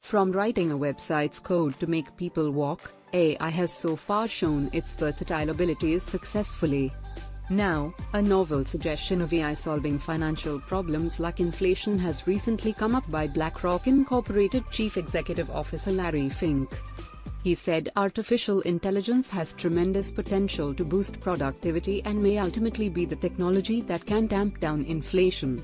From writing a website's code to make people walk, AI has so far shown its versatile abilities successfully. Now, a novel suggestion of AI solving financial problems like inflation has recently come up by BlackRock Incorporated Chief Executive Officer Larry Fink. He said artificial intelligence has tremendous potential to boost productivity and may ultimately be the technology that can tamp down inflation.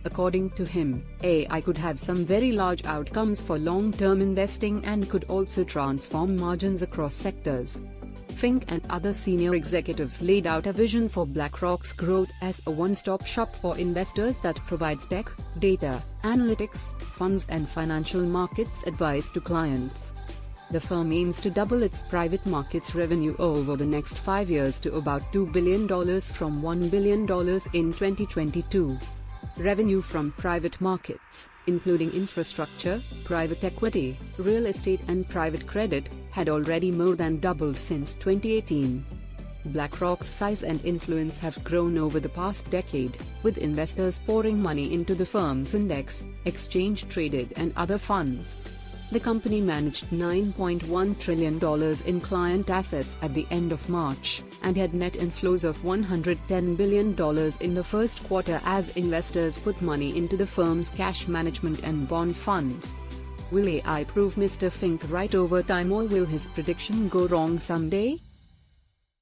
According to him, AI could have some very large outcomes for long-term investing and could also transform margins across sectors. Fink and other senior executives laid out a vision for BlackRock's growth as a one-stop shop for investors that provides tech, data, analytics, funds and financial markets advice to clients. The firm aims to double its private markets revenue over the next 5 years to about $2 billion from $1 billion in 2022. Revenue from private markets, including infrastructure, private equity, real estate and private credit, had already more than doubled since 2018. BlackRock's size and influence have grown over the past decade, with investors pouring money into the firm's index, exchange-traded and other funds. The company managed $9.1 trillion in client assets at the end of March, and had net inflows of $110 billion in the first quarter as investors put money into the firm's cash management and bond funds. Will AI prove Mr. Fink right over time, or will his prediction go wrong someday?